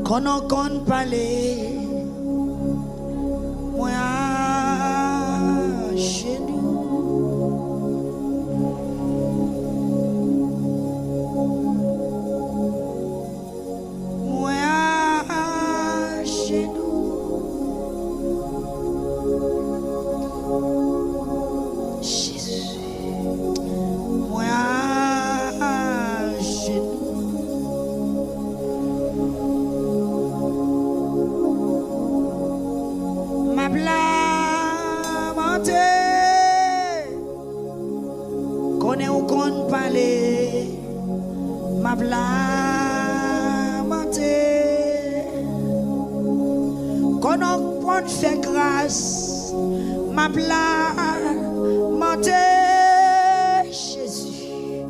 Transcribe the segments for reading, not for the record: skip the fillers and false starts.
Qu'on en parler, moi chez nous. Moi chez nous. Jésus. Moi chez nous. Ma blâme, connais ou qu'on parler, ma blâme, qu'on en fait grâce, ma blâme, Jésus,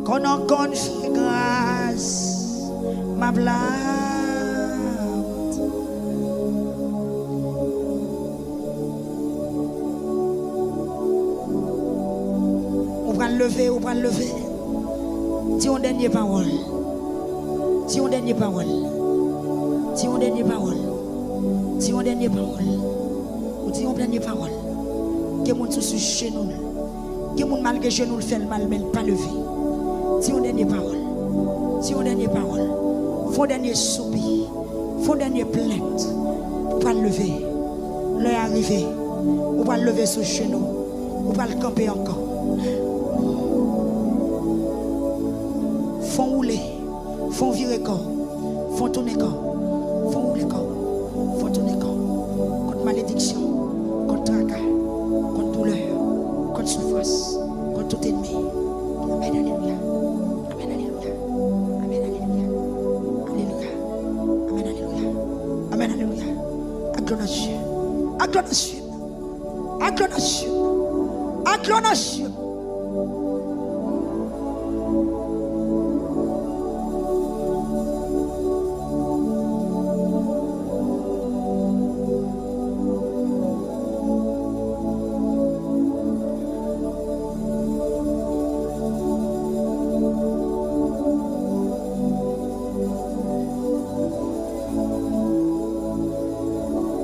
qu'on en fait grâce, ma blâme. Lever ou pas lever. Dis une dernière parole. Dis une dernière parole. Dis une dernière parole. Dis une dernière parole. Ou dis une dernière parole. Que mon sous chez nous. Que mon malgré chez nous le fait le mal mais pas lever. Dis une dernière parole. Dis une dernière parole. Faut dernier soupir. Faut dernier plainte. Pour pas lever. L'heure arrivé. Ou pas lever sous chez nous. Ou pas le camper encore. Font rouler, font virer corps, font tourner corps, font rouler corps, font tourner corps. Contre malédiction, contre tracas, contre douleur, contre souffrance, contre tout ennemi. Amen, alléluia. Amen, alléluia. Amen, alléluia. Alléluia. Amen, alléluia. Amen, alléluia. Acclamation. Acclamation. Acclamation. Acclamation.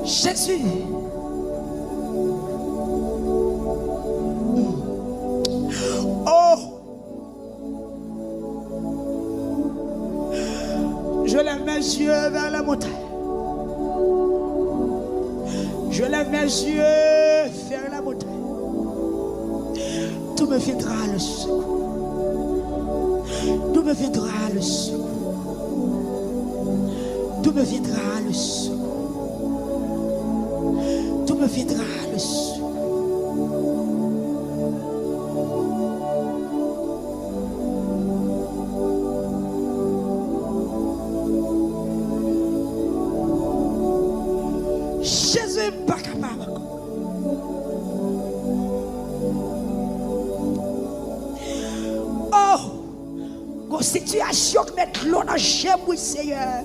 Jésus. Oh, je lève mes yeux vers la montagne. Je lève mes yeux vers la montagne. Tout me viendra le secours. Tout me viendra le secours. Tout me viendra le secours. Tout me viendra le secours. Jésus n'est pas capable. Oh, une situation qui met l'eau dans le chèvre, Seigneur.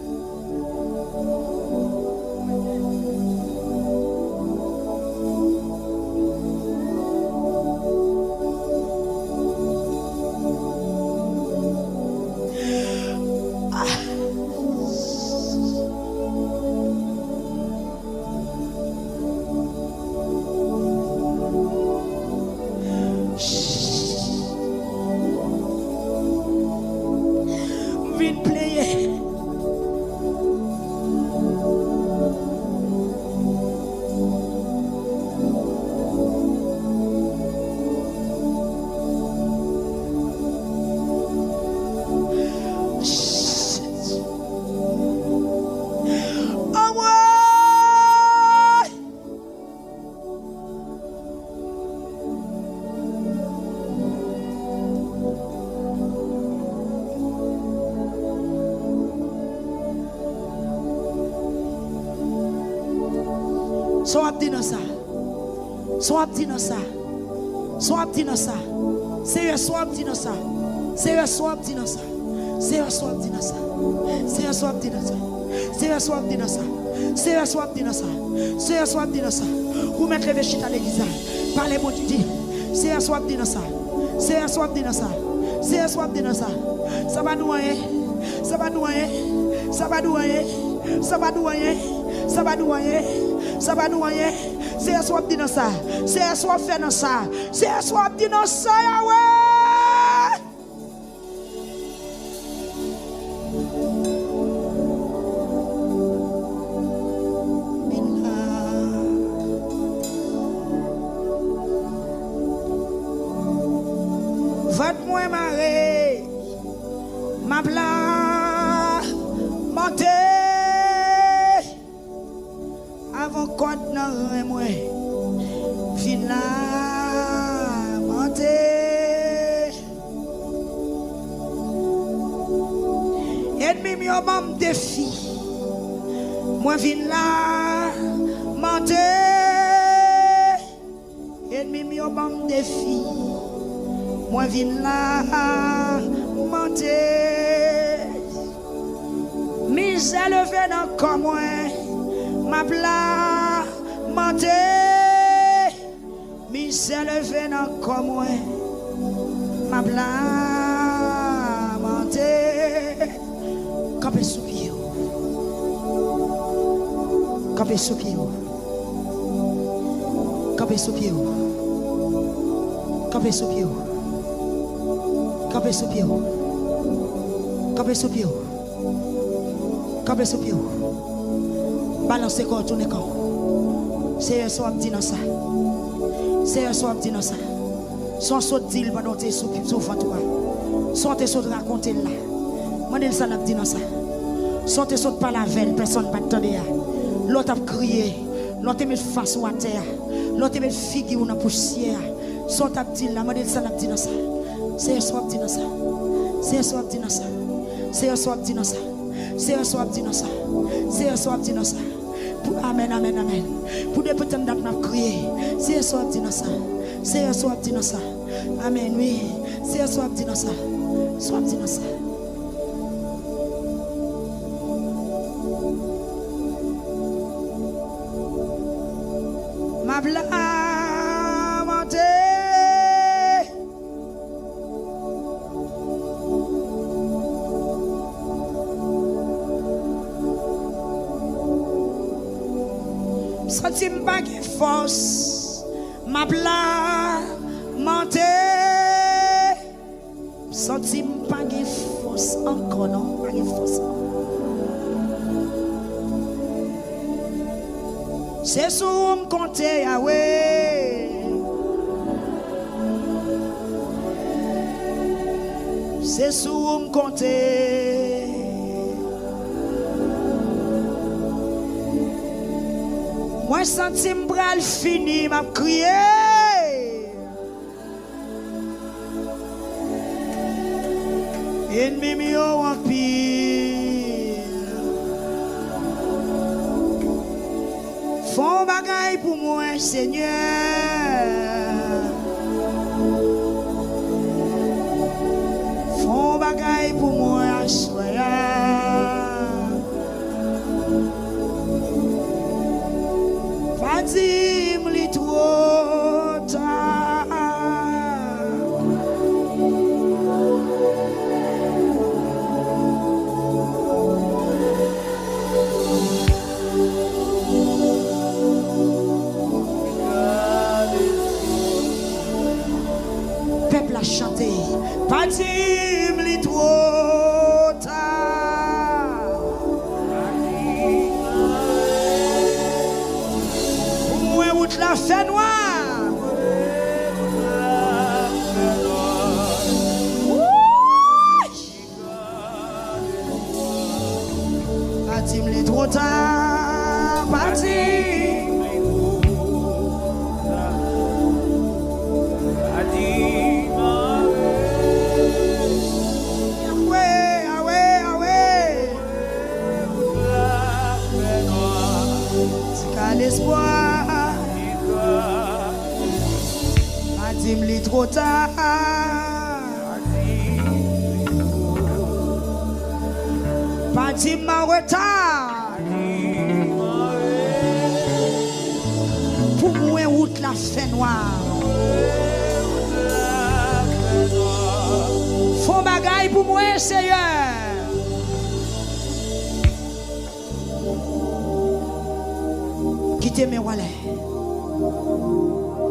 Soit dit dans ça. Soit dit dans ça. Soit dit dans ça. C'est soit dit dans ça. C'est soit dit dans ça. C'est soit dit dans ça. C'est soit dit dans ça. C'est soit dit dans ça. C'est soit dit dans ça. C'est soit dit dans ça. Vous mettez les chita à l'église. Parlez-moi du dit. C'est soit dit dans ça. C'est soit dit dans ça. C'est soit dit dans ça. Ça va noyer. Ça va noyer. Ça va douiller. Ça va douiller. Ça va douiller. Ça va douiller. C'est un soir dit dans ça. C'est un soir fait dans ça. C'est un soir dit dans ça, Yahweh. Votre-moi marée, ma bla, montez, avant qu'on n'en moi, fin là, montez. Ennemi mi bon défi, moi fin là, montez. Ennemi mi bon défi. Moi viens là, monter. Misère levé dans comme moi, ma bla, monter. Misère levé dans comme moi, ma bla, monter. Campé sous pied, campé sous pied, campé sous pied, campé sous pied. Campé sous pied. Campé sous pied. Campé sous pied. Balancez corps, tournez corps. C'est un soir dit dans ça. C'est un soir dit dans ça. Son saut dit pendant que tu es sous toi. Son te saut raconter là. Moi, je ne dis dans ça. Son te saut pas la veille, personne ne va t'entendre. L'autre a crié. L'autre met face à terre. L'autre met figure dans la poussière. Son t'a dit là. Moi, je ne dis dans ça. C'est un soir dit dans ça. C'est un soir dit dans ça. C'est un soir dit dans ça. C'est un soir dit dans ça. C'est un soir dit dans ça. Amen, amen, amen. Pour des petits dates n'a crié. C'est un soir dit dans ça. C'est un soir dit dans ça. Amen, oui. C'est un soir dit dans ça. Soir dit dans ça. Ma bla montée. Senti pas de force, ma bla monter. Senti pas de force encore, non, pas de force. C'est sur me compter, Yahweh. C'est sur me compter. Moi senti m'bral fini m'a crié. Ennemi mi yo en pile. Font bagaille pour moi Seigneur. Font bagaille pour moi soya. Fatim li trop tard. Peuple a chanté. Fatim li trop tard. La fait noire. Patim les trop tard. Patim. C'est l'espoir. Patim li trop tard. Patim ma retard. Pour moi route la fait noire. Font bagaille pour moi Seigneur. Qui t'aime, voilà.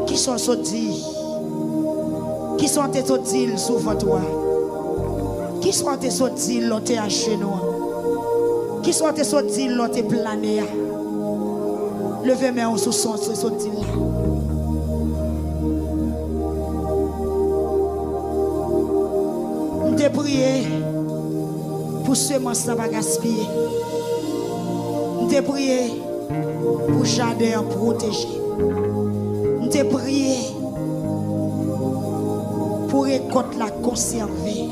Qui sont sortis? Qui sont tes sortis souvent toi? Qui sont tes sortis l'autre chez nous? Qui sont tes sortis l'autre plané? Levez-moi sous son sortis là. Je prié pour semence ça va gaspiller. Je prié pour jardin protéger. Je prié pour récolte la conserver.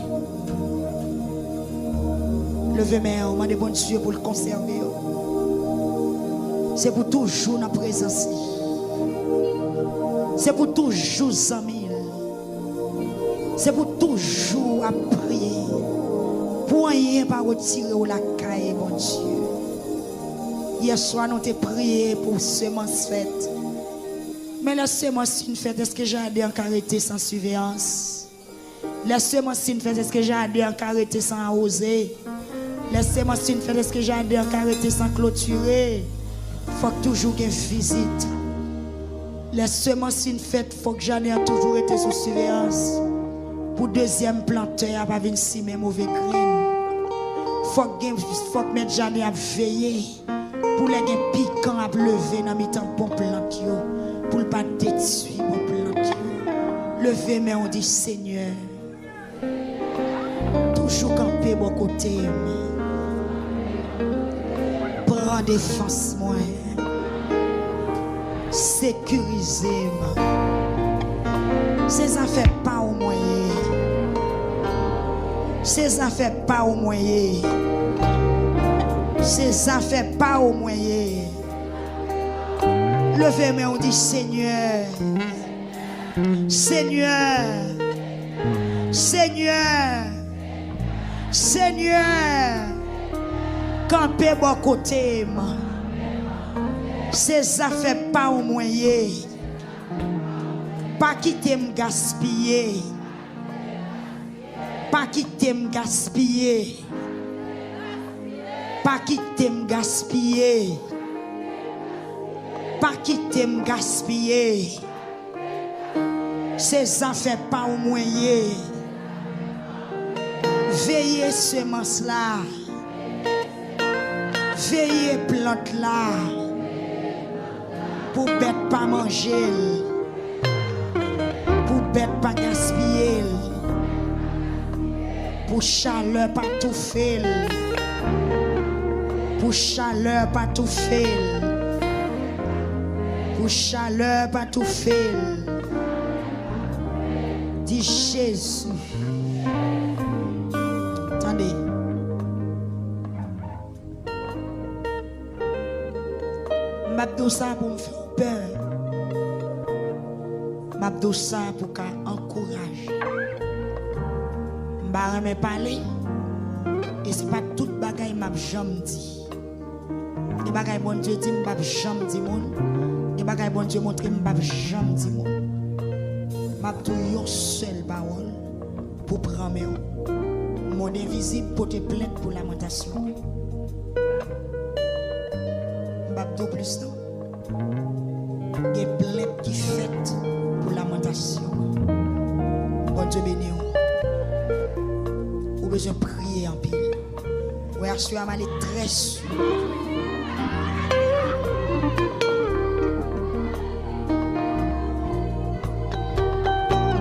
Levez-moi, on m'a demandé bon Dieu pour le conserver. C'est pour toujours la présence. C'est pour toujours amis. C'est pour toujours à prier. Pour rien pas retirer ou la caille, mon Dieu. Hier soir, nous t'ai prié pour semence faite. Mais la semence une fête, est-ce que j'ai adhéré en arrêter sans surveillance? La semence une fête, est-ce que j'ai adhéré en arrêter sans arroser? La semence une fête, est-ce que j'ai adhéré en arrêter sans clôturer? Faut que toujours qu'il y ait visite. La semence une fête, faut que j'en ai toujours été sous surveillance. Pour deuxième planteur, pas venir si même mauvais grain. Faut que mettre j'en ai à veiller. Pour les gens piquants à lever dans mes temps bon plante pour ne pas détruire mon plante. Levez mais on dit Seigneur. Toujours camper mon côté. Prends défense moi. Sécurisez-moi. Ces affaires pas au moyen. Ces affaires pas au moyen. Ces affaires pas au moyen. Levez mais on dit Seigneur. Seigneur. Seigneur. Seigneur. Campez mon côté. Ces affaires pas au moyen. Pas quitter me gaspiller. Pas quitter me gaspiller. Pas quitter me gaspiller. Pas quitter me gaspiller. Ces affaires pas au moyen. Veillez semence là. Veillez plante là. Pour bête pas manger. Pour bête pas gaspiller. Pour chaleur pas tout faire. Pour chaleur pas tout faire. Pour chaleur pas tout faire. Dis Jésus. Attendez. M'abdou ça pour me faire peur. M'abdou ça pour qu'encourage. M'ba me parler. Et c'est pas tout bagaille m'a jamais dit. Les bagailles bon Dieu dit m'pa jamais dit moun. Les bagailles bon Dieu montre m'pa jamais dit moun. M'a tout yon seul parole pour prendre mon invisible pour te plaindre pour lamentation. M'a tout plus non. Des plaintes qui faites pour lamentation. Bon Dieu béni. Ou besoin prier en pile. Ouais, je suis allé très sûr.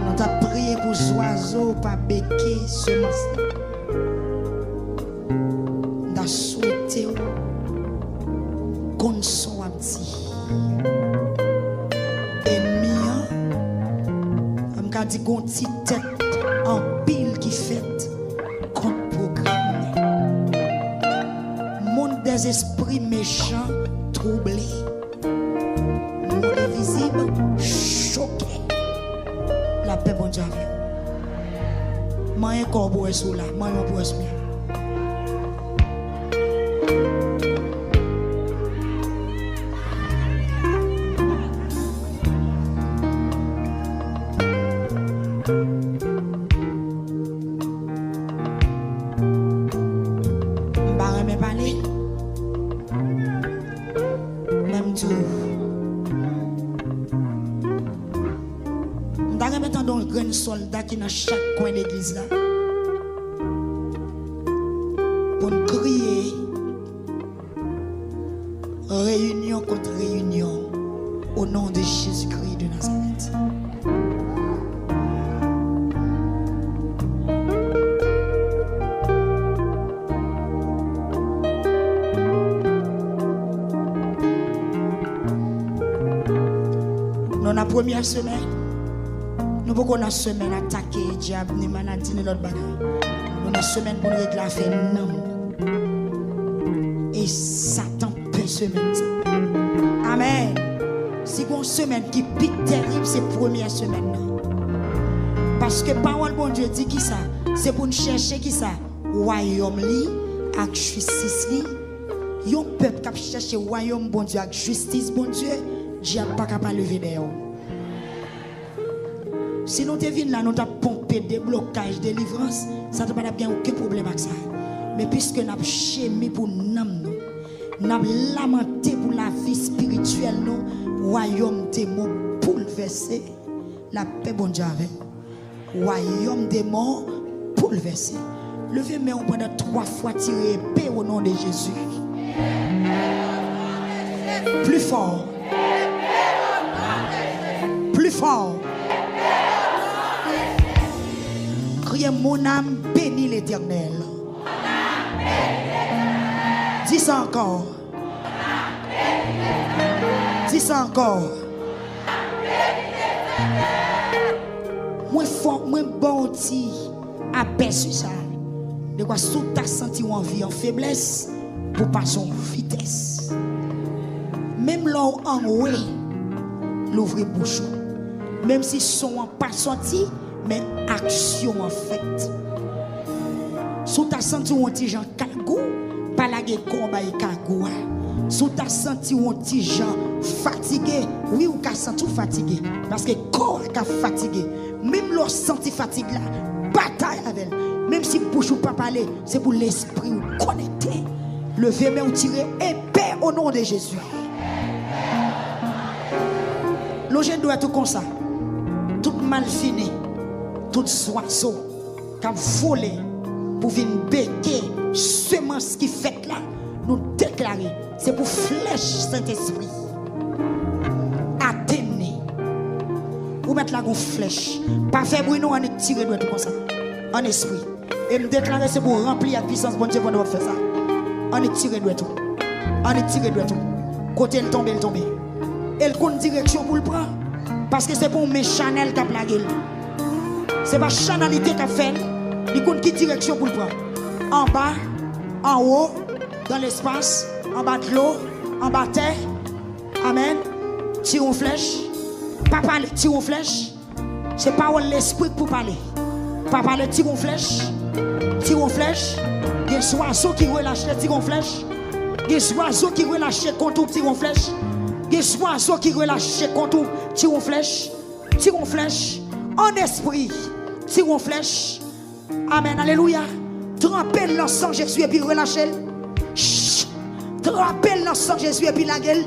On t'a prié pour les oiseaux, pas béquer semence. On t'a souhaité qu'on soit petit. Ennemi, on m'a dit qu'on petite tête en pile qui fait contre programme. Monde des esprits méchants troublés. Monde invisible choqué. La paix bon Dieu. Moi un corbeau est sous là, moi un pour est même tout grand soldat qui dans chaque coin d'église là. Pour nous crier réunion contre réunion au nom de Jésus-Christ de Nazareth. Dans la première semaine, nous pouvons la semaine attaquer le diable, ni maladie, ni l'autre bagaille. Nous la semaine pour nous régler l'affaire. Et Satan peut semaine ça. Amen. Si une semaine qui est plus terrible, c'est la première semaine. Parce que parole bon Dieu dit qui ça? C'est pour nous chercher qui ça? Royaume li avec justice li. Yon peuple qui cherche royaume bon Dieu avec justice bon Dieu, diable pas capable lever d'ailleurs. Si nous te venons là, nous avons pompé des blocages, des livrances, ça ne va pas avoir aucun problème avec ça. Mais puisque nous avons chémi pour nous, nous avons lamenté pour la vie spirituelle, nous, royaume des morts bouleversé, la paix bon Dieu avec. Royaume des morts bouleversé. Levez-moi pendant 3 fois tirer paix au nom de Jésus. Plus fort. Plus fort. Criez mon âme bénit l'Éternel. Dis ça encore. Dis ça encore. Moi fort, moi bon petit aperçu ça. De quoi sous ta senti en vie en faiblesse pour passer en vitesse. Même là en haut, l'ouvrir bouche. Même si son pas sorti, mais action en fait. Sous ta senti un petit gens calgou, pas la combat et calgou. Sous ta senti un petit gens fatigué, oui ou ka senti fatigué parce que corps ka fatigué. Même leur senti fatigue là, bataille avec elle. Même si bouche ou pas parler, c'est pour l'esprit ou connecter. Levez main ou tirer épée au nom de Jésus. L'objet doit être comme ça. Tout mal fini, tout oiseau qui a volé pour venir béquer semence qui fait là, nous déclarer, c'est pour flèche Saint-Esprit. Atteignez. Vous mettez là une flèche. Pas faire bruit, nous on est tiré doit être comme ça. En esprit. Et nous déclarer, c'est pour remplir la puissance bon Dieu pour nous faire ça. On est tiré doit tout. On est tiré doit tout. Côté le tombe, il tombe. Et le compte direction pour le prendre. Parce que c'est pour mes Chanel qui a plagué. C'est pas chanalité qui a fait. Il compte qui direction pour le prendre. En bas, en haut, dans l'espace, en bas de l'eau, en bas de terre. Amen. Tire une flèche. Pas parler, tire une flèche. C'est pas l'esprit pour parler. Pas parler, tire une flèche. Tire une flèche. Il y a des oiseaux qui relâchent, tire une flèche. Il y a des oiseaux qui relâchent, contour, tire une flèche. Il y a des oiseaux qui relâchent, contour, tire une flèche. Tire une flèche. En esprit, tire une flèche. Amen, alléluia. Trempez le sang Jésus et puis relâchez. Trempez le sang Jésus et puis la gueule.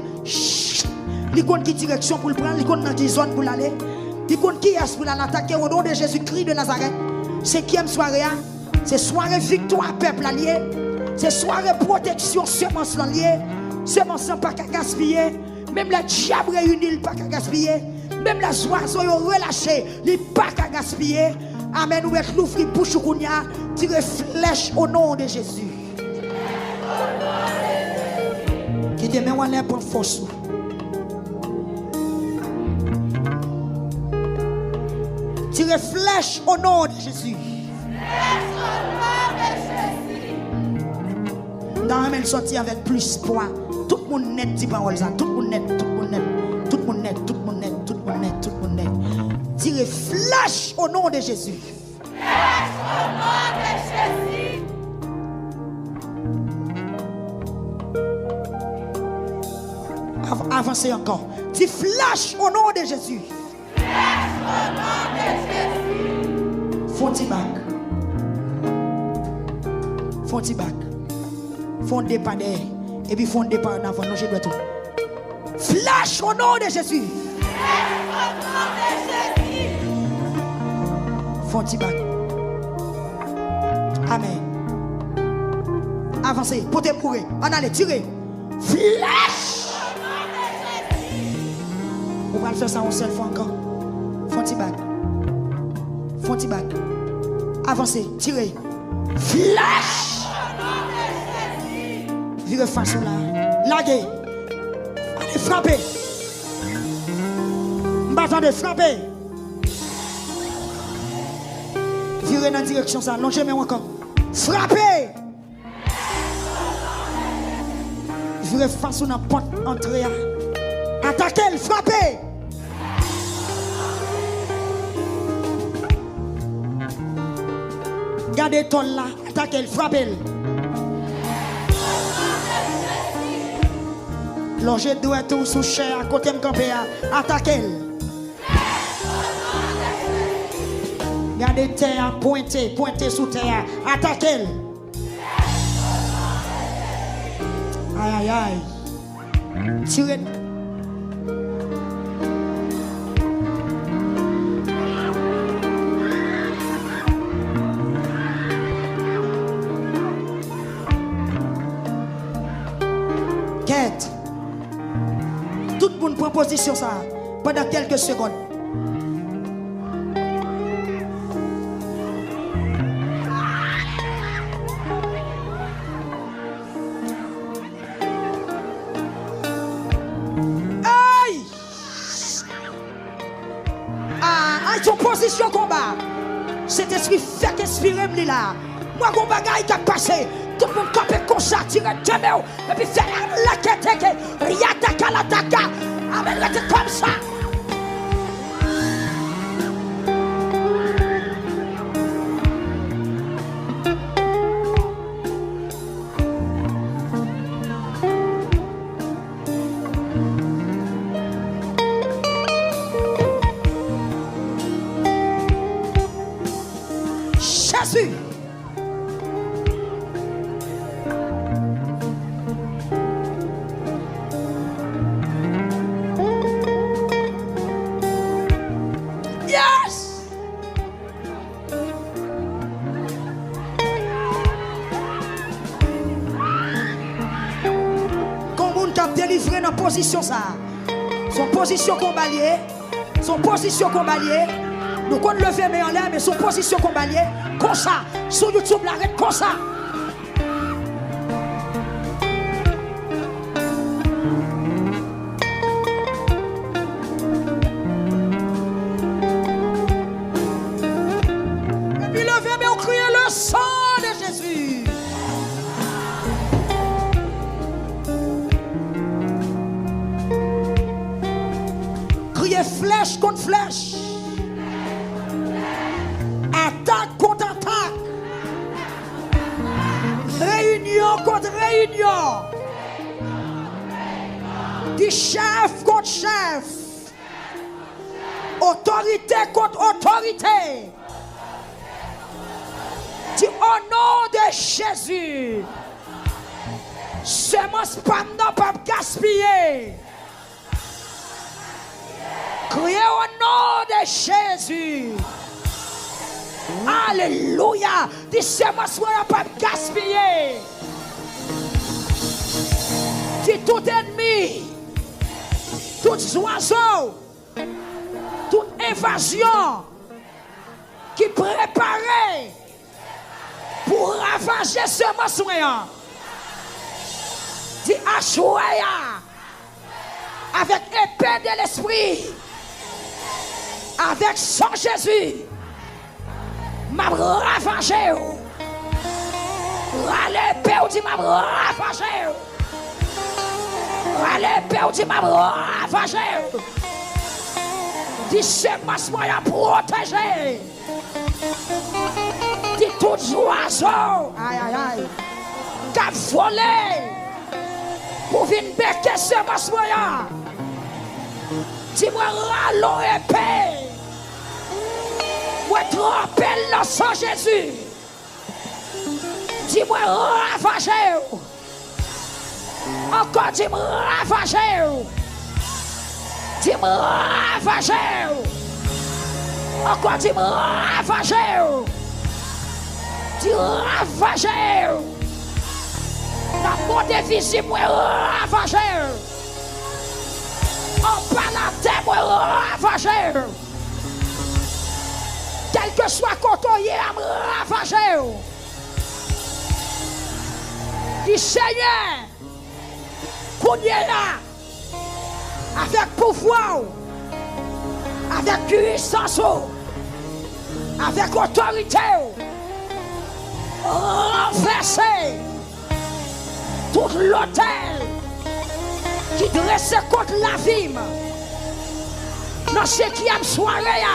Il compte qui direction pour le prendre, il compte dans qui zone pour l'aller. Il compte qui est pour l'attaquer au nom de Jésus-Christ de Nazareth. C'est qui aime soirée? C'est soirée victoire peuple allié. C'est soirée protection semence allié. Semence pas qu'à gaspiller. Même la diable réunie pas qu'à gaspiller. Même les oiseaux relâchés, il pas qu'à gaspiller. Amen. Nous mettons l'ouvrir bouche kounya, tirer flèche au nom de Jésus. Qui te met en l'air pour force. Tirer flèche au nom de Jésus. Dans un sorti avec plus poids. Tout le monde net dit parole ça. Tout le monde net, tout le monde net. Tout le monde net, tout le monde net, tout le monde net, tout le monde net. Tirez flèche au nom de Jésus. Flèche au nom de Jésus. Avancez encore. Dis flash au nom de Jésus. Flash au nom de Jésus. Fonti back. Fonti back. Font départ derrière. Et puis font départ en avant. Non, je dois tout. Flash au nom de Jésus. Flash au nom de Jésus. Fonti bac. Amen. Avancez, potez courir. On allait tirer. Flèche. On va le faire ça en seul fois encore. Fonti bac. Fonti bac. Avancez, tirez. Flèche. Virez façon là. Laguez. Allez, frappez. M'attendez, frappez. Virez dans la direction ça. Non, jamais encore. Frappez. Virez façon dans la porte entrée. Attaquez, frappez. Gardez ton là, attaquez, frappez. Longez doigt tout sous chair, à côté de campé, attaquez. Gardez terre, pointez sous terre, attaquez. Aïe aïe aïe. Tirez. Quête. Tout le monde prend position ça pendant quelques secondes. Position combat. Cet esprit fait inspirer me là. Moi mon bagaille qui a passé. Tout le monde capé comme ça, tire jamais. Et puis fait la quête. Riataka la taka. Amen, reste comme ça. Jésus. Yes. Comme on t'a délivré dans position ça. Son position combalier. Son position combalier. Nous qu'on lever mais en l'air mais son position combalier. Comme ça, sur YouTube, l'arrête comme ça. Et puis lever, mais on crie le sang de Jésus. Criez flèche contre flèche. Attaque contre attaque. Réunion contre réunion. Du chef contre chef. Autorité contre autorité. Du au nom de Jésus. Semence pas pas gaspiller. Criez au nom de Jésus. Alléluia. Dis semence pas gaspiller. Dis tout ennemi. Tout oiseau. Toute invasion qui préparait pour ravager ce mensonge. Dis Ashouaya avec épée de l'esprit, avec son Jésus, m'a ravagé. À l'épée ou dit m'a ravagé. À l'épée ou dit m'a ravagé. Dis c'est ma protégé. Dis tout oiseau. Aïe aïe aïe. Qu'a volé. Pour venir becquer ce masmoya. Dis-moi rallons épée. Moi tremper le sang Jésus. Dis-moi ravager. Encore dis-moi ravager. Dis-moi ravager. Encore tu me ravages. Tu ravages. La mort visible, moi ravages. En bas la terre, moi ravages. Quel que soit côté, à me ravager. Dis Seigneur, qu'on y est là, avec pouvoir, avec puissance, avec autorité, renverser tout l'autel qui dresse contre la vie. Dans ce qui aime soirée,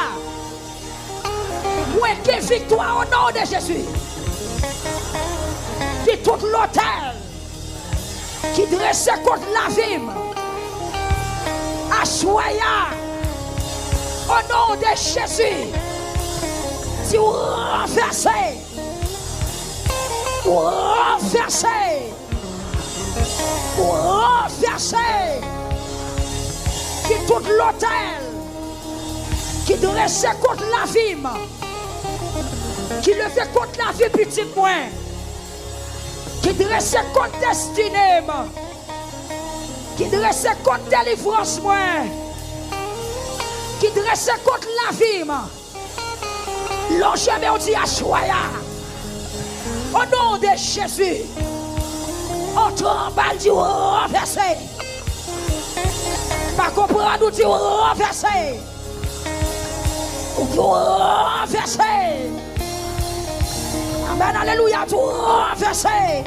moi qui victoire au nom de Jésus. Qui tout l'autel qui dresse contre la vie. Assoya au nom de Jésus. Si vous renversez, vous renversez, vous renversez. Qui tout l'autel qui dresse contre la vie. Qui le fait contre la vie petite moins. Qui dresse contre destinée. Qui dresse contre délivrance moins. Qui dresse contre la vie. L'on jamais on dit à Soya. Au nom de Jésus. On tremble du renversé. Pas comprendre nous dit renversé. Ou renversé. Amen, alléluia, tu renversé.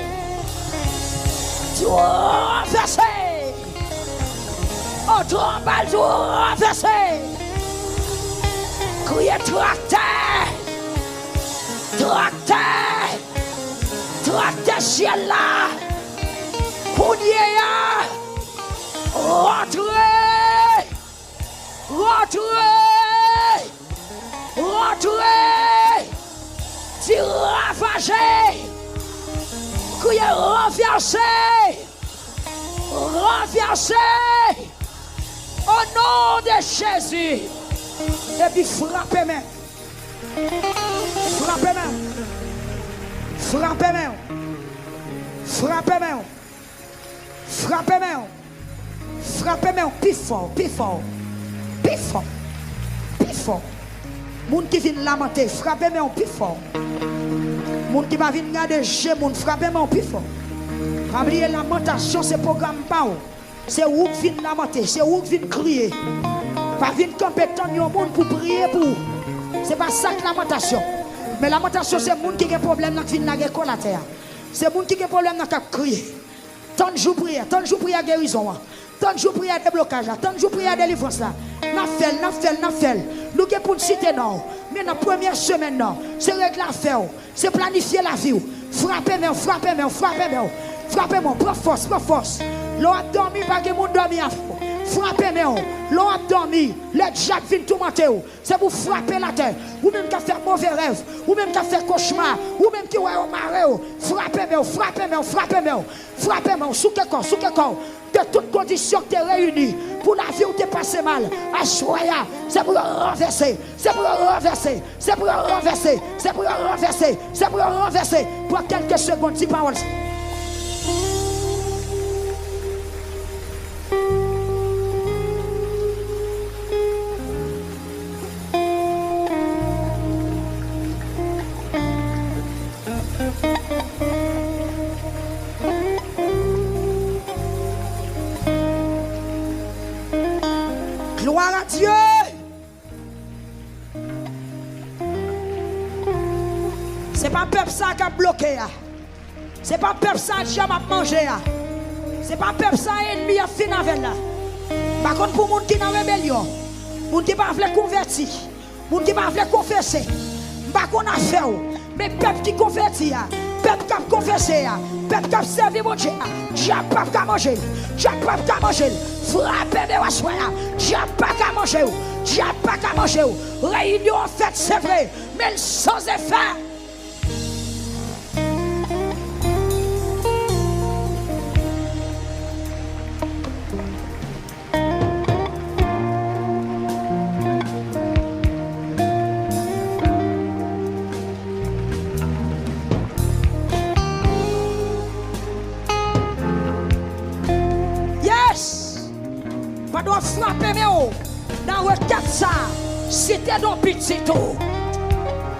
Tu renversé. Oh, tremble, tu renversé. Criez tracteur. Tracteur. Tracteur ciel là. Kounia. Rentrez. Rentrez. Rentrez. Tu ravagé. Criez renversé. Renversé. Au nom de Jésus. Et puis frappez-moi. Frappez-moi. Frappez-moi. Frappez-moi. Frappez-moi. Frappez-moi. Plus fort, plus fort. Plus fort. Plus fort. Moun qui vient lamenter, frappez-moi plus fort. Moun qui va venir regarder chez moun, frappez-moi plus fort. Oubliez lamentation, c'est programme pas. C'est où qui vient lamenter, c'est où qui vient crier. Pas venir compétent au monde pour prier pour. C'est pas ça que lamentation. Mais lamentation, c'est moun qui a un problème qui vient la collatère. C'est moun qui a un problème qui crier. Tant de jours prière, tant de jours prière guérison. Tant de jours prière déblocage, tant de jours prière délivrance là. N'a fait. Nous qui pour citer non. Mais dans la première semaine non, c'est régler l'affaire, c'est planifier la vie. Frappez-moi. Frappez-moi, prends force. L'on a dormi, pas que mon dormi à fond. Frappez-moi, l'on a dormi, le diable vient tout monter. C'est pour frapper la terre. Ou même qui a fait mauvais rêve, ou même qui a fait cauchemar, ou même qui a maré. Frappez-moi, sous quel corps. De toutes conditions que tu es réunies pour la vie où tu es passé mal. À Soya, c'est pour renverser. Pour quelques secondes, 10 paroles. Gloire à Dieu. C'est pas peuple ça qui a bloqué. C'est pas peuple ça qui a mangé. C'est pas peuple ça ennemi a fini avec là. Par contre pour monde qui dans rébellion, monde qui pas veut convertir, monde qui pas veut confesser, pas qu'on a fait mais peuple qui convertit, peuple qui a confessé, peuple qui a servi mon Dieu, diable pas qu'à manger, frappez de soya, diable pas qu'à manger, réunion en fait c'est vrai, mais sans effet. Pendant frapper, mais dans le requête ça, c'était dans petit tout.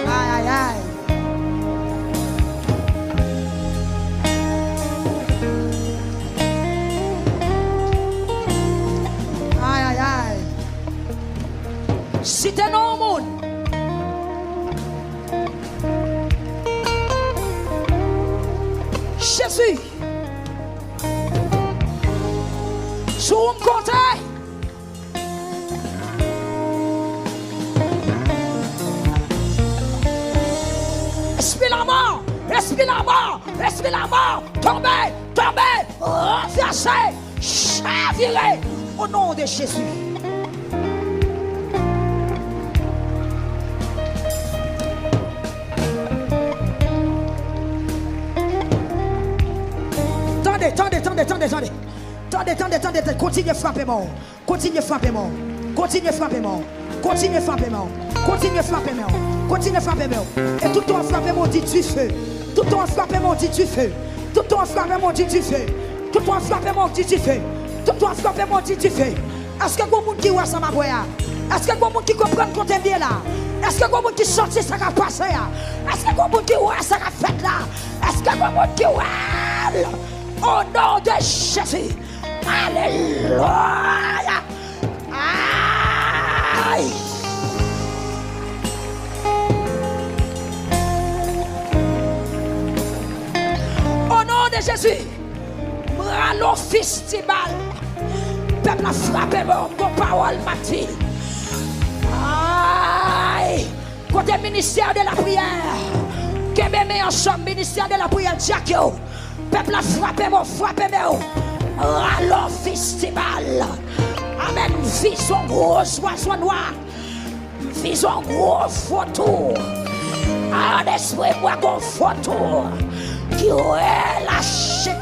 Aïe, aïe, aïe. Aïe, aïe, aïe. C'était dans le monde. Jésus. Sur un côté. Esprit la mort, esprit la mort, esprit la mort, tombez, tombez, renversez, chavirez au nom de Jésus. Attendez, continuez à frapper mort, continuez à frapper mort, continuez à frapper mort, continuez à frapper mort, continuez à frapper mort, continuez à frapper mort. Et tout le temps frapper mort dit du feu, tout le temps frapper mort dit du feu, tout le temps frapper mort dit du feu, tout le temps frapper mort dit du feu, tout le temps frapper mort dit du feu. Est-ce que vous qui voit ça ma voix? Est-ce que vous qui comprend qu'on est bien là? Est-ce que vous qui sorti ça qui a passé là? Est-ce que vous qui voit ça qui a fait là? Est-ce que vous qui voit? Au nom de Jésus. Alléluia. Aïe. Au nom de Jésus. Bralo festival. Peuple a frappé mon parole Mathilde. Aïe. Côté ministère de la prière. Que mes ensemble ministère de la prière Jacques. Peuple a frappé mon Rallon festival. Amen. Vision gros oiseau noir. Vision gros photo. Un esprit moi gros photo. Qui est lâché.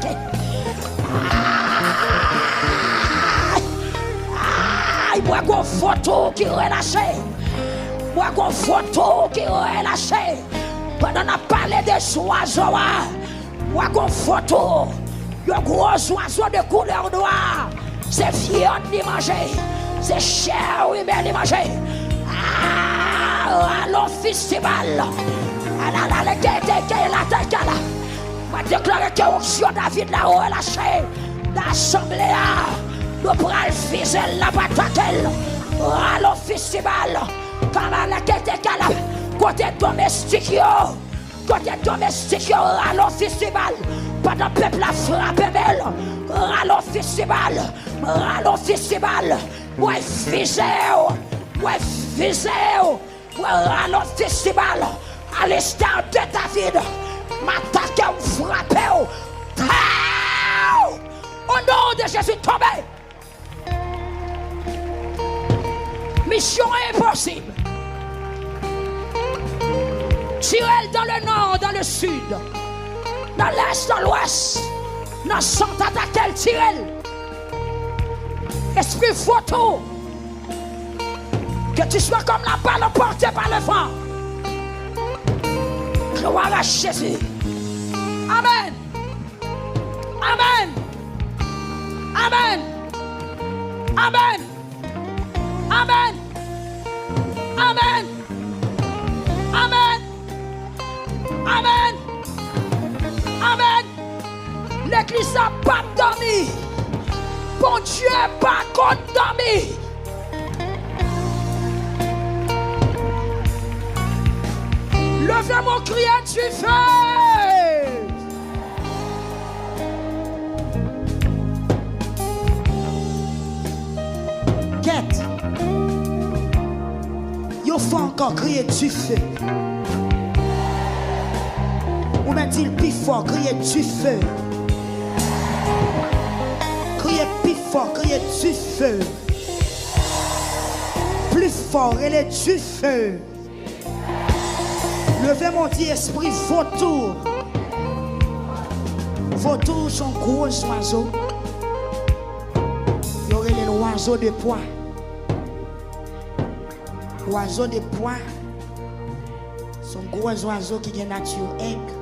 Aïe, moi gros photo qui est lâché. Moi gros photo qui est lâché. Pendant qu'on a parlé des oiseaux. Moi gros photo. Le gros oiseau de couleur noire, c'est viande d'y manger, c'est chair humaine d'y manger. Ah, allons festival. Je déclare que l'onction David l'a relâché. L'assemblée, nous prenons le fils et la bataille. Allons festival. Comme la quête est calme, côté domestique, allons festival. Pendant le peuple a frappé belle, rallons festival, ouais rallons festival, à l'instant de David, m'attaquer ou frapper, au nom de Jésus tombé. Mission impossible. Tirez dans le nord, dans le sud. Dans l'est, dans l'ouest, dans le centre attaquer, tirez. Esprit photo. Que tu sois comme la balle portée par le vent. Gloire à Jésus. Amen. Amen. Amen. Amen. Amen. Amen. Amen. Amen. Amen. L'église n'a pas dormi. Bon Dieu n'a pas dormi. Levez mon cri à du feu. Quête. Il faut encore crier du feu. Ou met-il plus fort, criez du feu. Criez plus fort, criez du feu. Plus fort, elle est du feu. Levez mon Dieu esprit, vautour. Vautour sont gros oiseaux. Il y aurait les oiseaux de poids. Oiseaux de poids sont gros oiseaux qui ont nature aigre.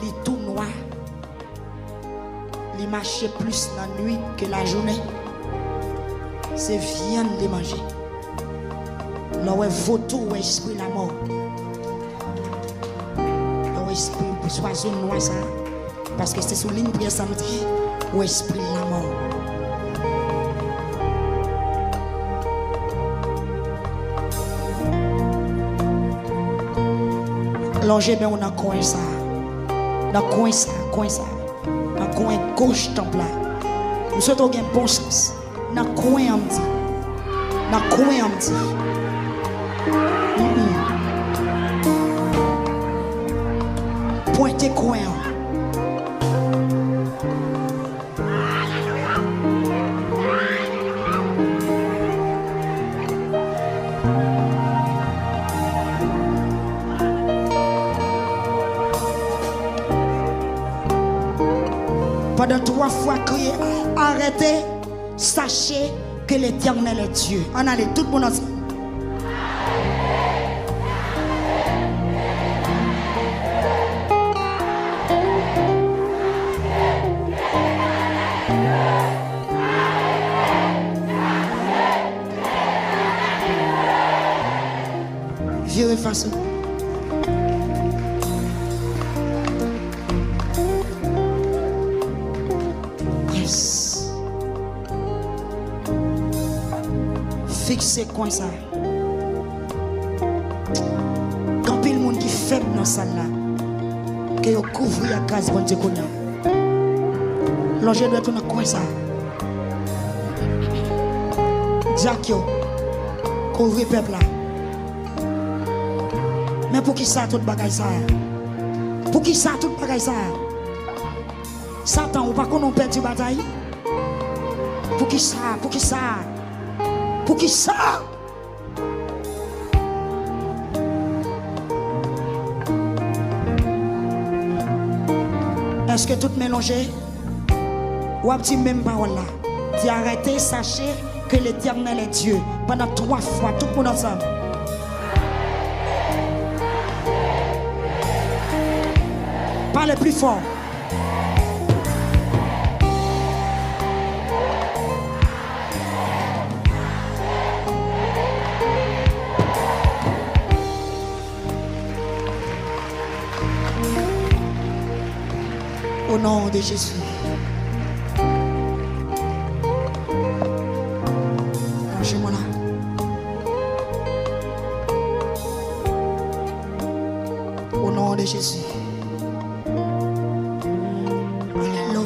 Les tout noirs. Les marchent plus la nuit que la journée. c'est viande de manger. Là où est vautour, où est esprit la mort. Là où esprit, soit zone noire ça. Parce que c'est sous ligne prière samedi, où esprit la mort. Longer mais on a coin ça. Dans coin ça, coin ça. Dans coin gauche temple là. Nous souhaitons un bon sens. Dans coin on dit. Dans coin on dit. Pointez coin. Pendant 3 fois crier, arrêtez, sachez que l'Éternel est Dieu. On allait tout le monde ensemble. Virez face. Fixez comme ça. Quand il y a des gens qui sont faibles dans la salle là, que vous couvrez la case pour dire qu'on a. L'objet doit être dans coin ça. Jack yo, couvrez le peuple là. Mais pour qui ça tout bagay ça? Pour qui ça tout bagay ça? Satan ou pas qu'on a perdu la bataille? Pour qui ça? Pour qui ça? Pour qui ça? Est-ce que tout mélangé? Ou a dit même parole là? Dis arrêtez, sachez que l'Éternel est Dieu. Pendant 3 fois, tout le monde ensemble. Parlez plus fort. Au nom de Jésus. Lâchez-moi là. Au nom de Jésus. Alléluia.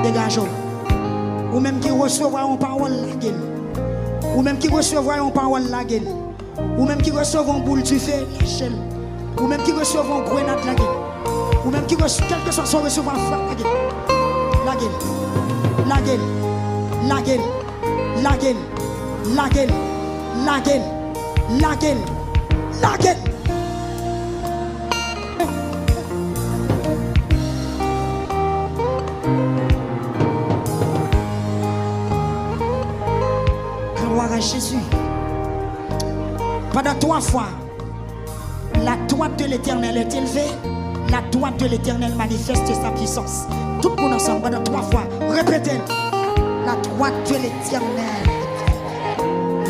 Dégageons. Ou même qui recevoir une parole la gueule. Ou même qui recevoir une parole la gueule. Ou même qui recevoir une boule du feu la chaîne. Ou même qui recevoir une grenade la gueule. Ou même qui recevoir quelque chose soit recevoir la gueule. La gueule. La gueule. La gueule. La gueule. La gueule. La gueule. La gueule. La gueule. Jésus. Pendant 3 fois, la droite de l'Éternel est élevée, la droite de l'Éternel manifeste sa puissance. Tout le monde ensemble, pendant 3 fois, répétez. La droite de l'Éternel,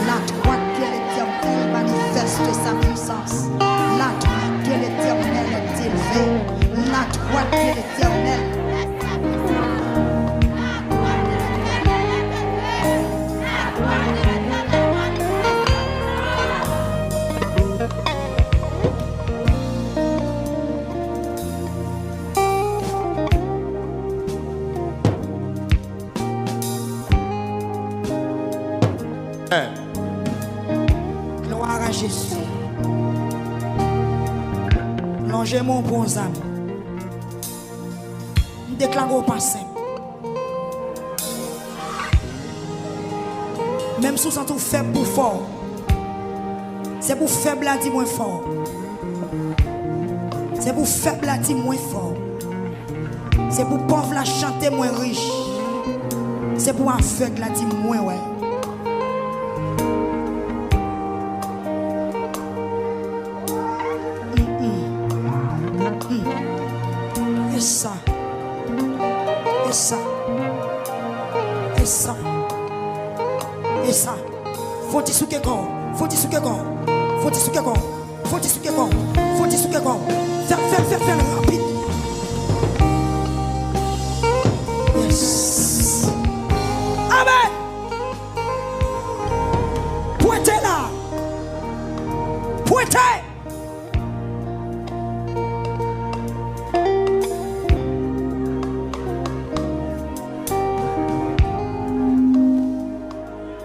la droite de l'Éternel manifeste sa puissance. La droite de l'Éternel est élevée, la droite de l'Éternel. Gloire à Jésus. Longez mon bon âme. Nous déclarons pas simple. Même si vous sentez faible pour fort, c'est pour faible à dire moins fort. C'est pour faible à dire moins fort. C'est pour pauvre la chanter moins riche. C'est pour aveugle la dire moins ouais. Et ça. Et ça. Et ça. Et ça. Faut-il souquer corps. Faut-il souquer corps. Faut-il souquer corps. Faut-il souquer corps. Faut-il souquer corps. Faire rapide. Yes. Amen. Pointez là. Pointez.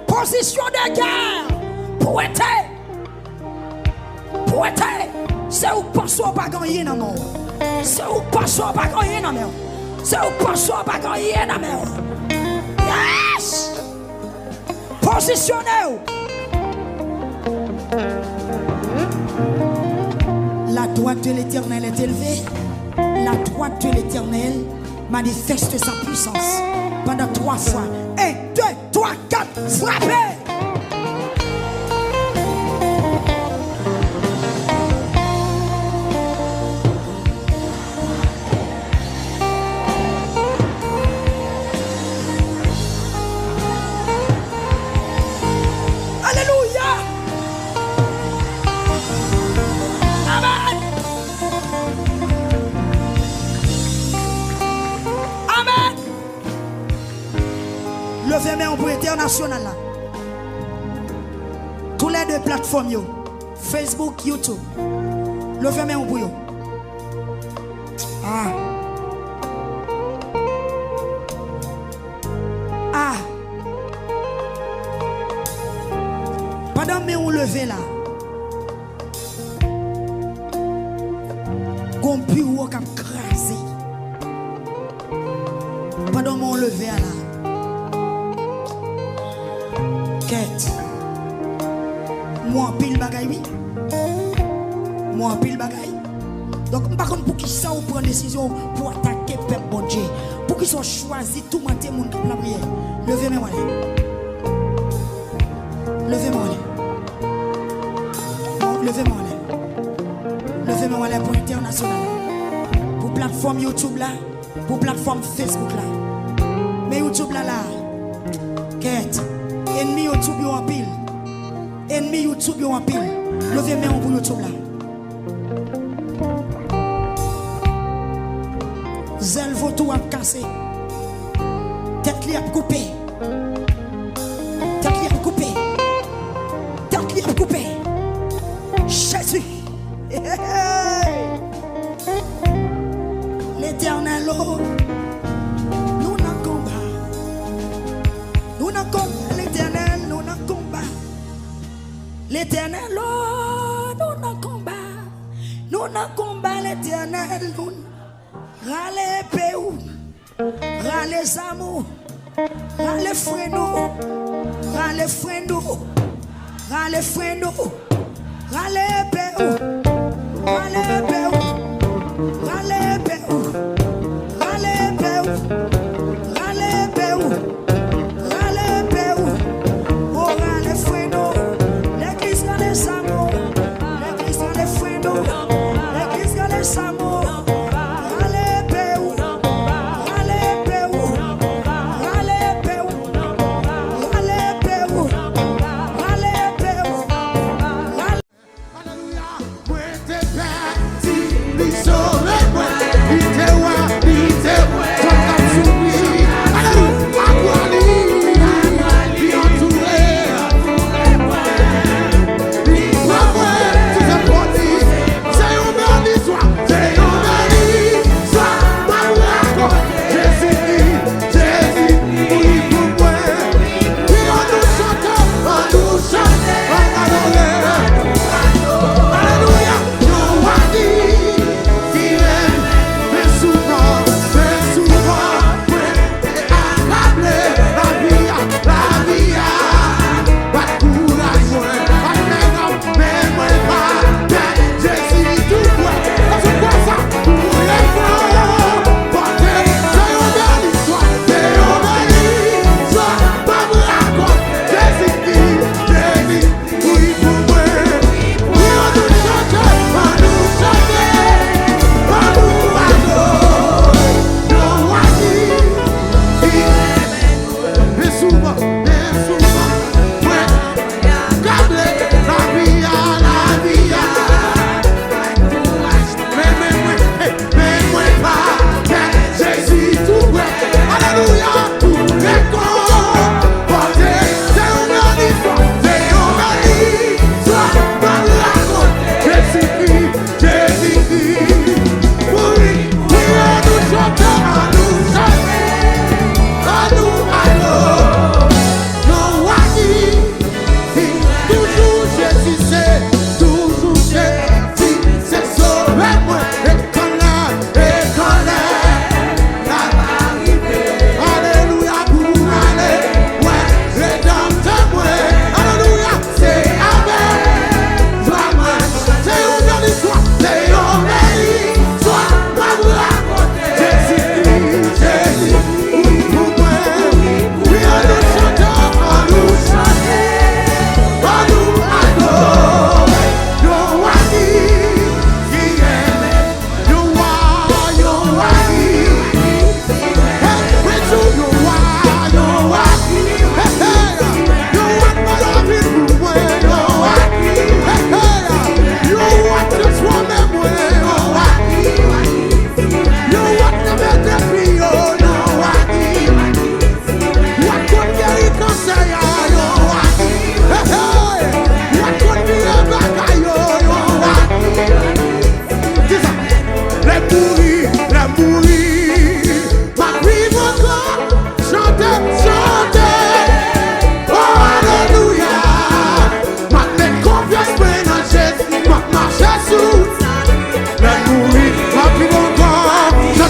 Position de guerre. Pointez. Pointez. C'est où passe pas gagner dans mon. C'est où passe pas gagner dans mon. C'est où passe pas gagner dans mon. Yes. Positionnez-vous. La droite de l'Éternel est élevée. La droite de l'Éternel manifeste sa puissance. Pendant 3 fois. 1, 2, 3, 4. Frappez. Levez main pour international là. Tous les 2 plateformes yo. Facebook, YouTube. Levez main pour yo. Ah. Ah. Pendant que vous levez là. Gon bureau qui a crasé. Pendant que vous levez là. Quête. Moi pile bagaille oui. Moi pile bagaille. Donc par contre pour qui ça on prend décision pour attaquer peuple bon Dieu. Pour qu'ils soient choisis tout matin monde pour la prière. Levez moi là. Levez moi là. Levez moi là. Levez moi là pour international. Pour plateforme YouTube là, pour plateforme Facebook là. Mais YouTube là Quête. Ennemi YouTube yo en pile. Ennemi YouTube yo en pile. Levez main pour YouTube là. Zel voto a cassé. Tête li a coupé. Tête li a coupé. Tête li a coupé. Jésus. L'Éternel oh. Nous n'en combat. Nous n'en combat. L'Éternel, nous n'en combat. L'Éternel, oh, nous n'en combat. Nous n'en combat l'Éternel. Nous râlez péou. Râlez amour. Râlez freno. Râlez freno. Râlez freno. Râlez péou. Râlez péou. Râlez péou. Râlez péou. Râlez péou. So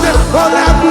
Hallelujah.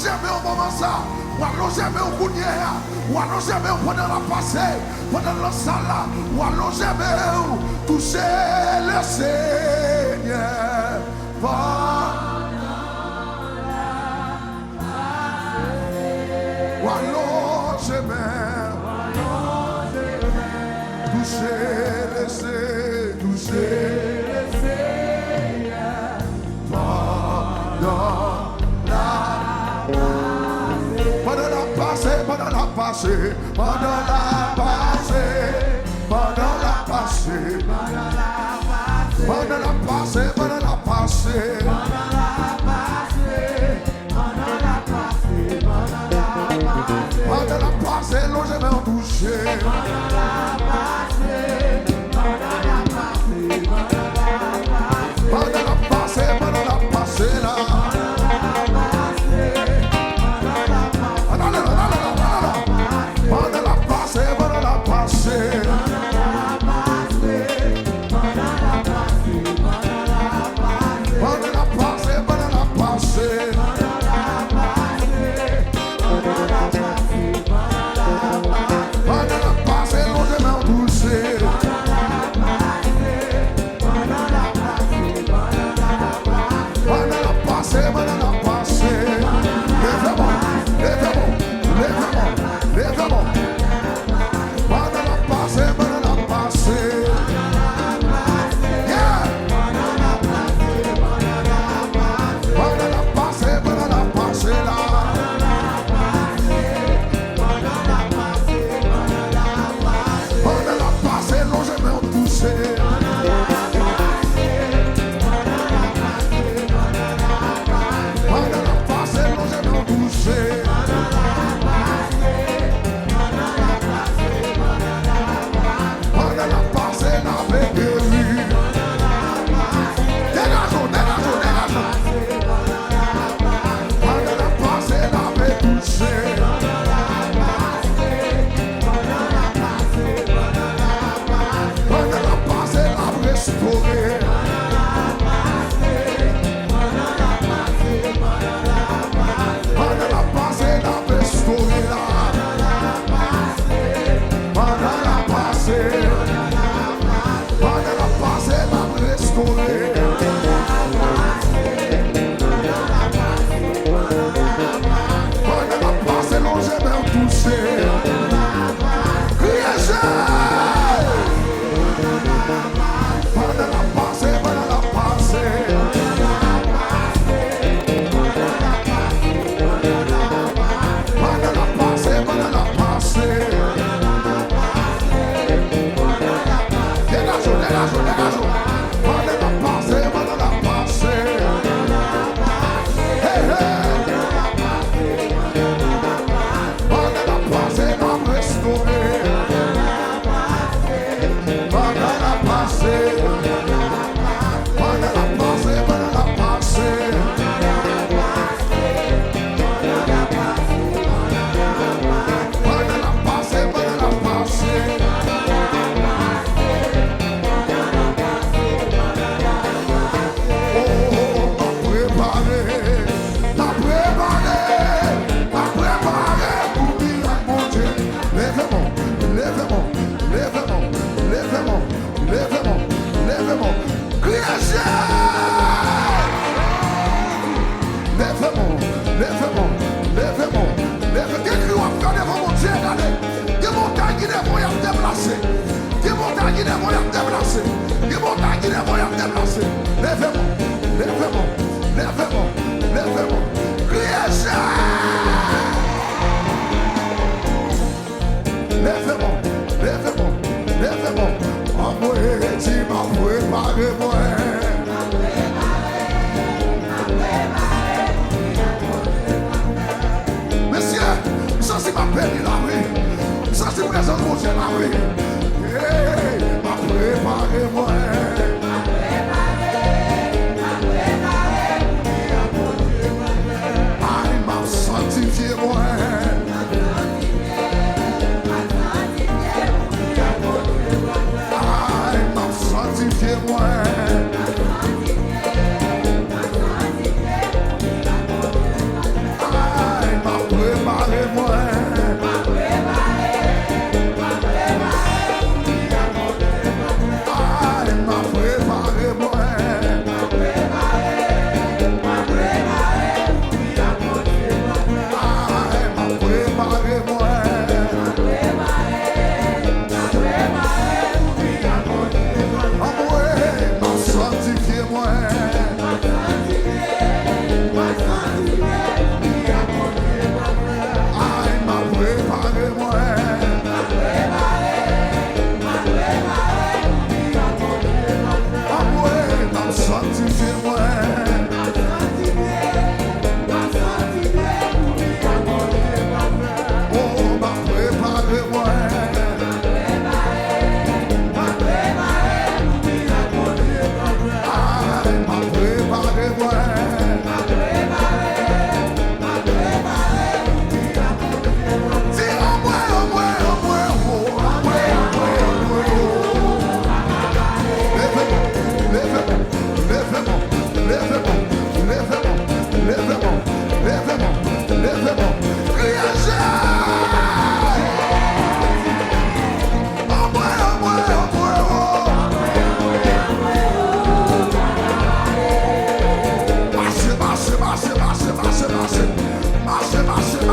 jamais au moment ça, ou allons jamais au coup d'hier, ou allons jamais pendant la passée, pendant la salle, ou allons jamais toucher le Seigneur. Ou allons jamais toucher le Seigneur, toucher le Seigneur pendant la passée, pendant la passée, pendant la passée, pendant la passée, pendant la passée, pendant la passée, pendant la passée, l'on jamais touché. Pendant la passée, là. Pendant la passée, l'on jamais touché.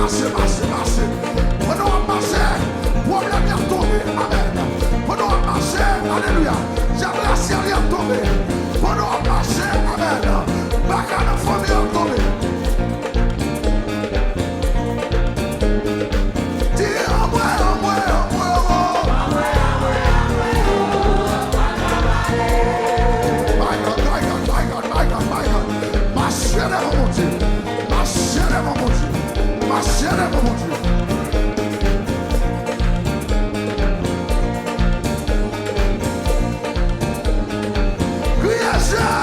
marcher, marcher, marcher. Pendant qu'on marche, problème y a tombé. Amen. Pendant qu'on marche, alléluia. J'ai la série a tombé. Pendant qu'on marche, amen. Bagarre de famille a tombé. Criança!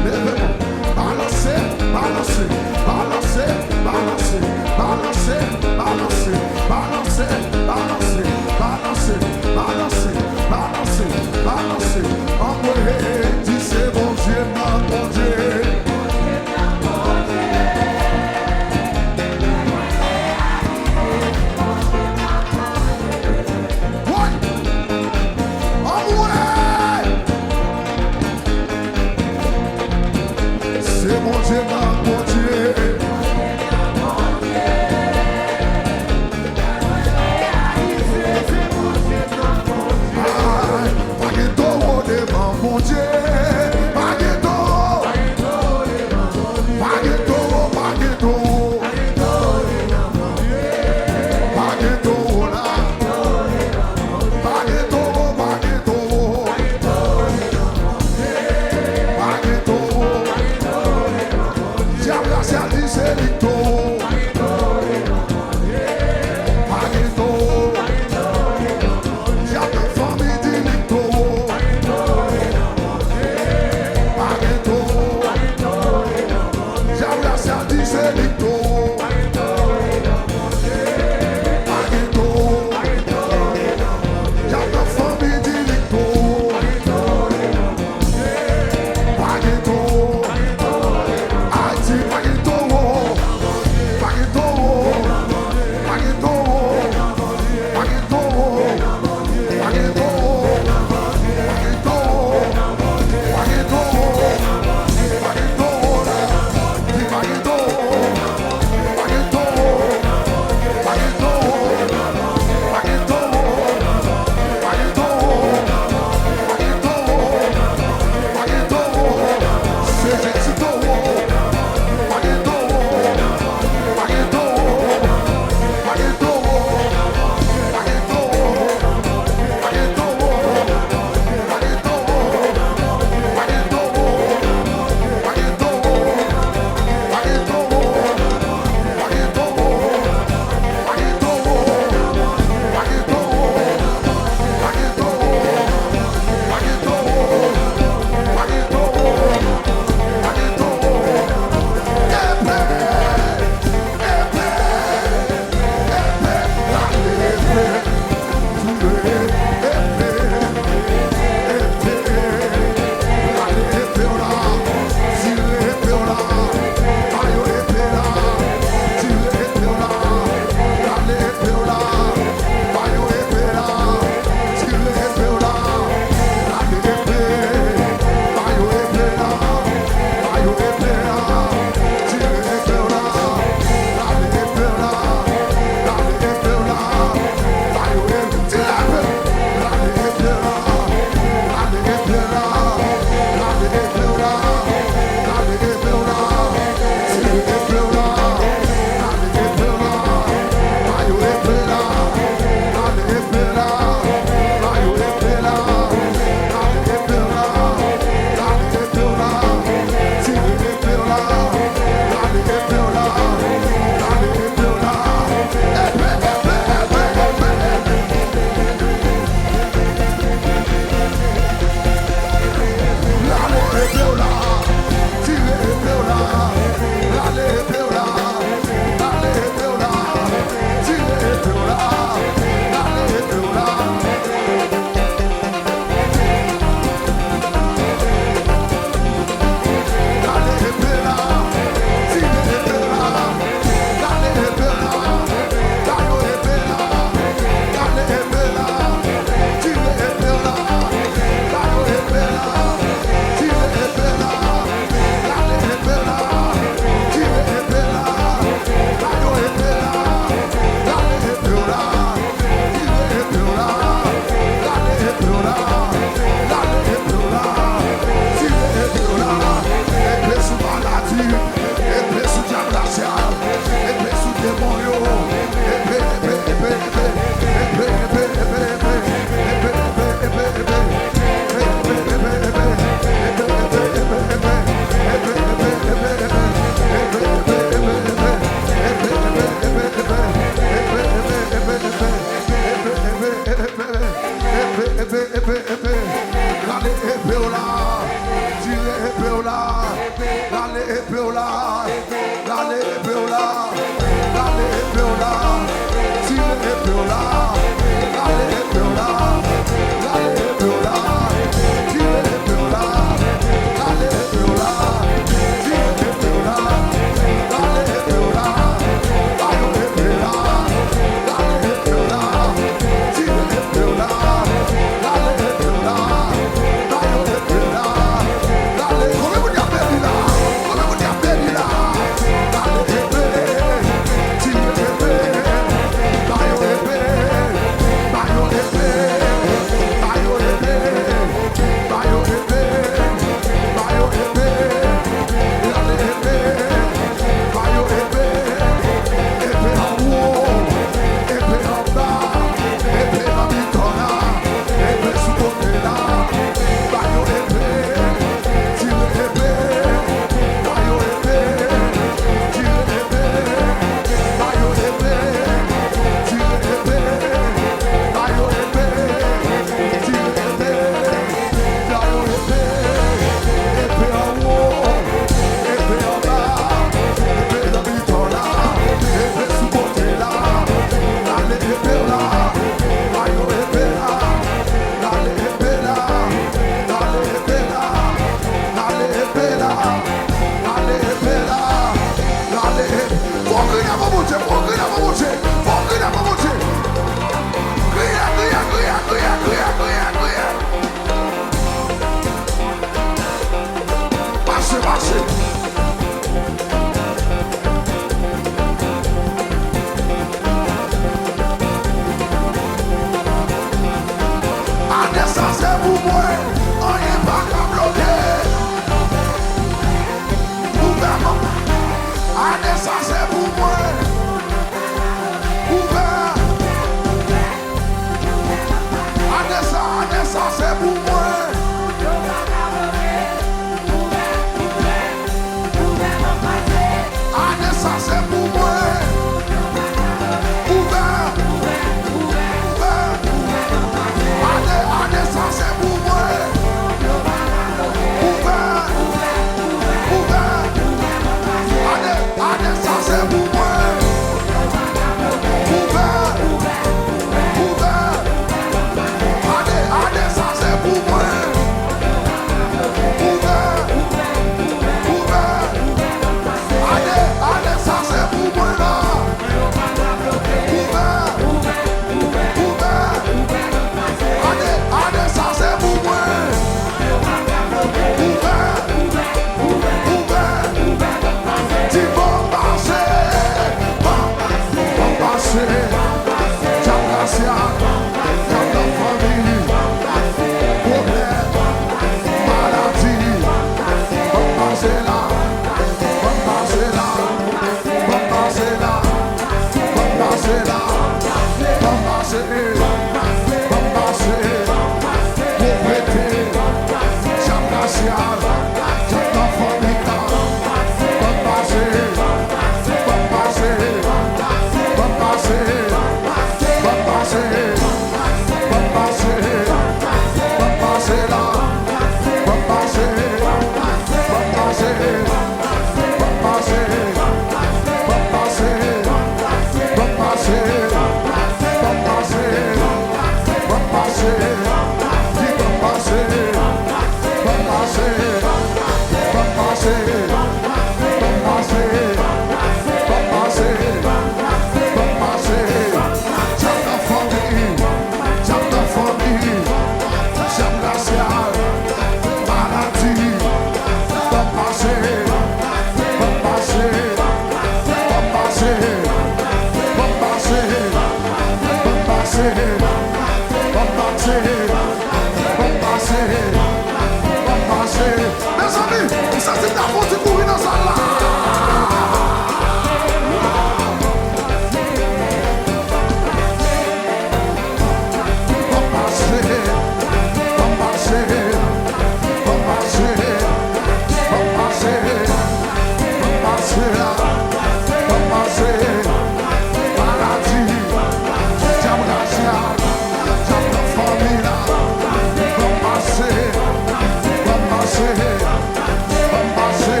Vamos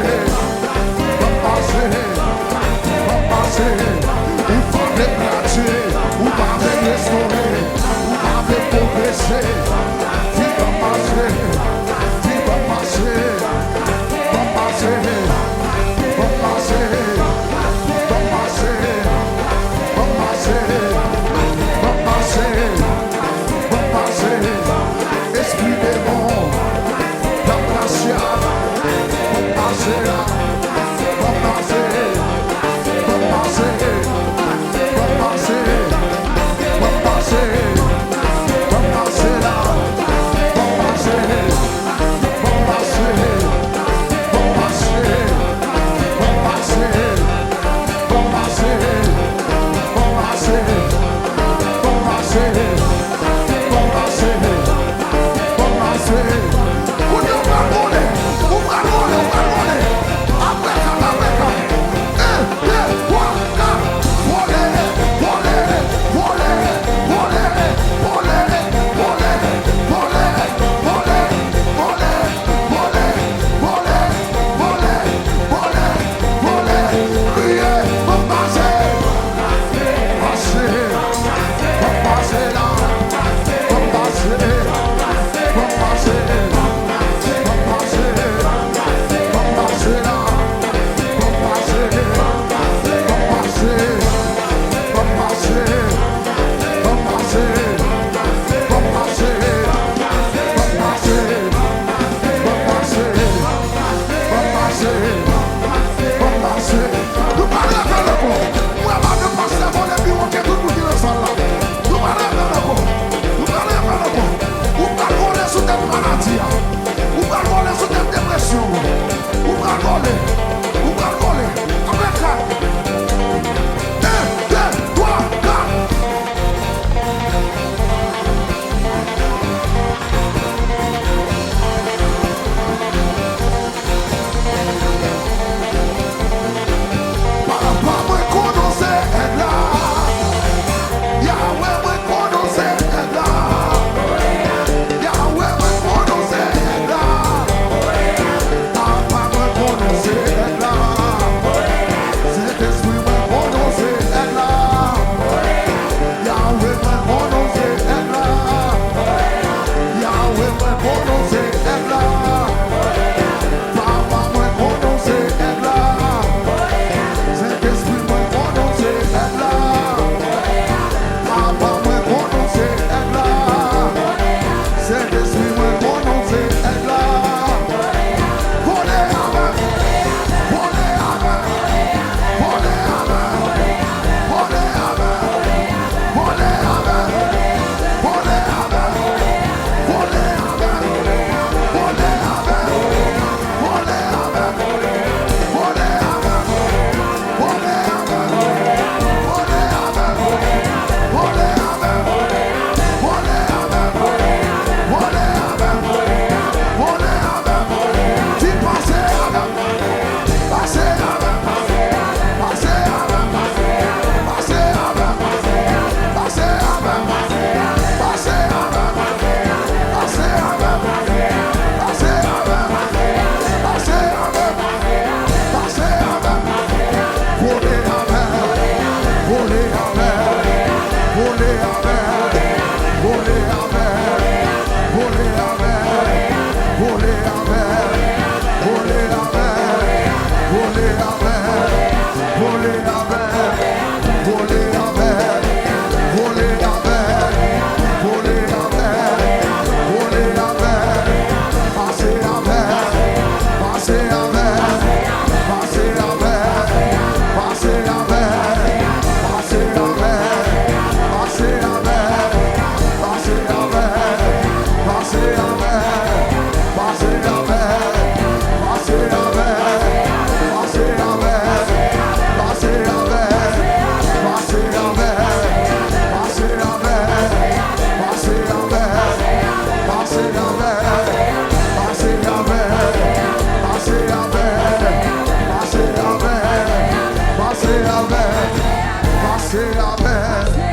Passez la mer.